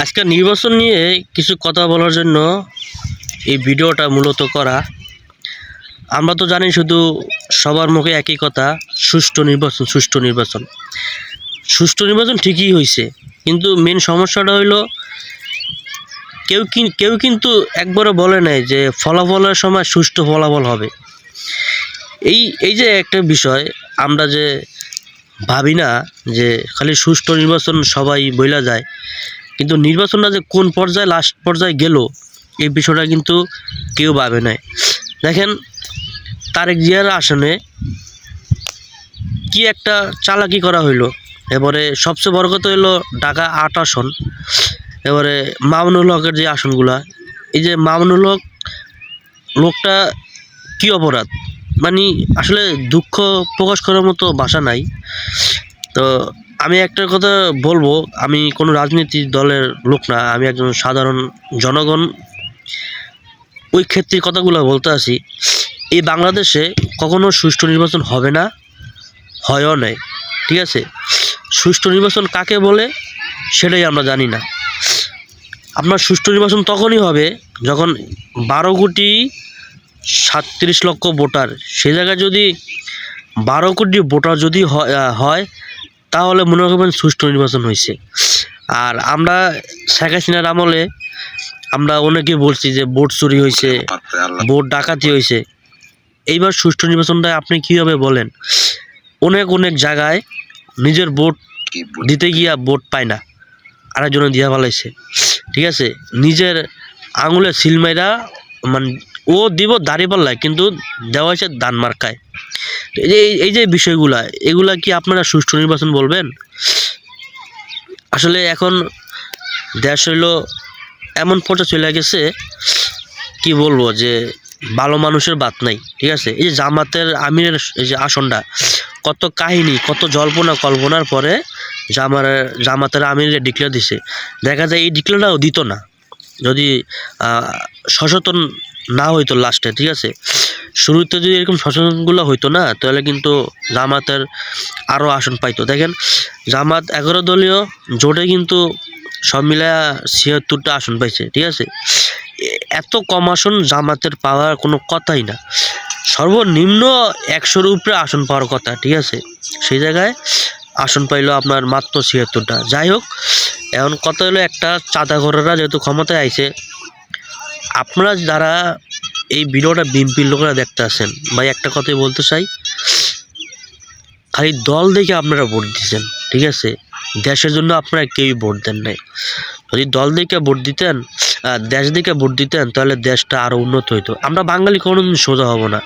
আজকে নির্বাচন নিয়ে কিছু কথা বলার জন্য এই ভিডিওটা মূলত করা। আমরা তো জানি শুধু সবার মুখে একই কথা, সুষ্ঠু নির্বাচন সুষ্ঠু নির্বাচন সুষ্ঠু নির্বাচন ঠিকই হয়েছে, কিন্তু মেন সমস্যাটা হইল কেউ কিন্তু একবারও বলে নাই যে ফলাফলের সময় সুষ্ঠু ফলাফল হবে। এই যে একটা বিষয় আমরা যে ভাবি না যে খালি সুষ্ঠু নির্বাচন সবাই বইলা যায়, কিন্তু নির্বাচনটা যে কোন পর্যায়ে লাস্ট পর্যায়ে গেল এই বিষয়টা কিন্তু কেউ ভাবে নাই। দেখেন তারেক জিয়ার আসনে কি একটা চালাকি করা হইলো। এবারে সবচেয়ে বড় কথা হইলো ঢাকা ৮ আসন। এবারে মামুনুল হকের যে আসনগুলা, এই যে মামুনুল হক লোকটা কি অপরাধ, মানে আসলে দুঃখ প্রকাশ করার মতো ভাষা নাই। তো আমি একটা কথা বলবো, আমি কোনো রাজনীতি দলের লোক না, আমি একজন সাধারণ জনগণ, ওই ক্ষেত্রে কথাগুলো বলতে আসি। এই বাংলাদেশে কখনো সুষ্ঠু নির্বাচন হবে না, হয়ও নাই, ঠিক আছে। সুষ্ঠু নির্বাচন কাকে বলে সেটাই আমরা জানি না। আপনার সুষ্ঠু নির্বাচন তখনই হবে যখন 12,37,00,000 ভোটার, সে জায়গায় যদি 12 কোটি ভোটার যদি হয় তাহলে মনে করবেন সুষ্ঠু নির্বাচন হয়েছে। আর আমরা শেখ হাসিনার আমলে আমরা অনেকে বলছি যে ভোট চুরি হয়েছে, ভোট ডাকাতি হয়েছে। এইবার সুষ্ঠু নির্বাচনটা আপনি কীভাবে বলেন? অনেক জায়গায় নিজের ভোট দিতে গিয়া ভোট পায় না, আরেকজনে দিয়া ফেলাইছে, ঠিক আছে। নিজের আঙুলে সিল মাইরা মানে ও দিব দাঁড়িপাল্লায়, কিন্তু দেওয়া হয়েছে দান মার্কায়। এই যে বিষয়গুলা, এগুলা কি আপনারা সুষ্ঠু নির্বাচন বলবেন? আসলে এখন দেশ হইল এমন পর্যায়ে চলে গেছে, কি বলবো, যে ভালো মানুষের বাত নাই, ঠিক আছে। এই যে জামাতের আমিরের এই যে আসনটা, কত কাহিনী, কত জল্পনা কল্পনার পরে জামাতের আমিরের ডিক্লেয়ার দিছে। দেখা যায় এই ডিক্লেয়ারটাও দিত না যদি সচেতন না হইতো লাস্টে, ঠিক আছে। শুরুতে যদি এরকম সচেতনগুলো হইতো না, তাহলে কিন্তু জামাতের আরও আসন পাইতো। দেখেন জামাত 11 দলীয় জোটে কিন্তু সব মিলা 76টা আসন পাইছে, ঠিক আছে। এত কম আসন জামাতের পাওয়ার কোনো কথাই না। সর্বনিম্ন 100-র উপরে আসন পাওয়ার কথা, ঠিক আছে। সেই জায়গায় আসন পাইলো আপনার মাত্র 76টা। যাই হোক, এখন কথা হলো একটা, চাঁদাখোররা যেহেতু ক্ষমতায় আইছে, আপনারা যারা এই ভিডিওটা বিএনপির লোকেরা দেখতে আসেন, ভাই একটা কথাই বলতে চাই, খালি দল দেখে আপনারা ভোট দিচ্ছেন, ঠিক আছে। দেশের জন্য আপনারা কেউই ভোট দেন নাই। যদি দল দেখে ভোট দিতেন, দেশ দেখে ভোট দিতেন, তাহলে দেশটা আরও উন্নত হইতো। আমরা বাঙালি কোনোদিন সোজা হব না,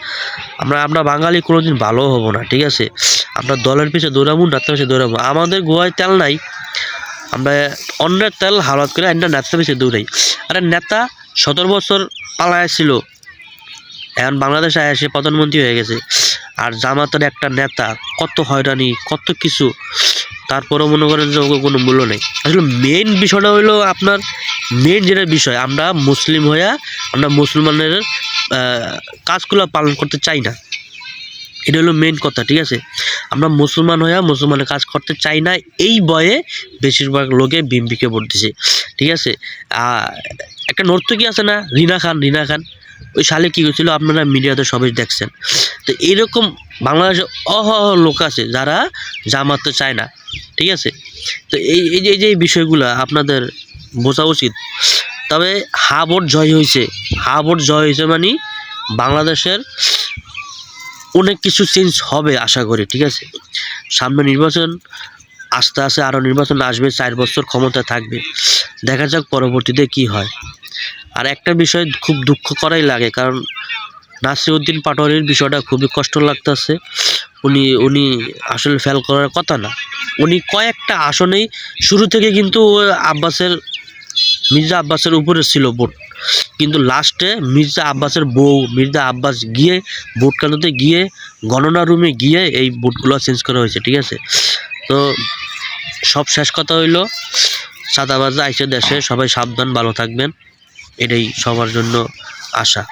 আমরা বাঙালি কোনোদিন ভালো হব না, ঠিক আছে। আমরা দলের পিছিয়ে দৌড়াবো, নেতার পিছিয়ে দৌড়াবো। আমাদের গোয়ায় তেল নাই, আমরা অন্যের তেল হালাত করে একটা নেতার পিছিয়ে দৌড়াই। আরে নেতা 17 বছর পালায় ছিল, এখন বাংলাদেশে এসে প্রধানমন্ত্রী হয়ে গেছে। আর জামাতের একটা নেতা কত হয়রানি, কত কিছু, তারপরেও মনে করেন যে ওকে কোনো মূল্য নেই। আসলে মেইন বিষয়টা হলো আপনার, মেইন যেটা বিষয়, আমরা মুসলিম হইয়া আমরা মুসলমানের কাজগুলো পালন করতে চাই না, এটা হলো মেইন কথা, ঠিক আছে। আমরা মুসলমান হইয়া মুসলমানের কাজ করতে চাই না, এই ভয়ে বেশিরভাগ লোকে বিএনপিকে ভোট দিছে, ঠিক আছে। একটা নর্তকী আছে না, রিনা খান, ওই সালে কী হয়েছিল আপনারা মিডিয়াতে সবাই দেখছেন। তো এইরকম বাংলাদেশে লোক আছে যারা জামাতে চায় না, ঠিক আছে। তো এই যে বিষয়গুলো আপনাদের বোঝা উচিত। তবে ভোট জয় হয়েছে মানে বাংলাদেশের অনেক কিছু চেঞ্জ হবে আশা করি, ঠিক আছে। সামনে নির্বাচন আস্তে আরও নির্বাচন আসবে, 4 বছর ক্ষমতা থাকবে, দেখা যাক পরবর্তীতে কি হয়। আর একটা বিষয় খুব দুঃখ করাই লাগে, কারণ নাসিরউদ্দিন পাটোয়ারির বিষয়টা খুবই কষ্ট লাগতেছে। উনি আসলে ফেল করার কথা না। উনি কয়েকটা আসনেই শুরু থেকে কিন্তু মির্জা আব্বাসের উপরে ছিল ভোট, কিন্তু লাস্টে মির্জা আব্বাসের বউ মির্জা আব্বাস গিয়ে ভোট কেন্দ্রতে গিয়ে গণনা রুমে গিয়ে এই ভোটগুলো চেঞ্জ করা হয়েছে, ঠিক আছে। তো সব শেষ কথা হইল, চাঁদাবাজ আইছে দেশে, সবাই সাবধান, ভালো থাকবেন, এটাই সবার জন্য আশা।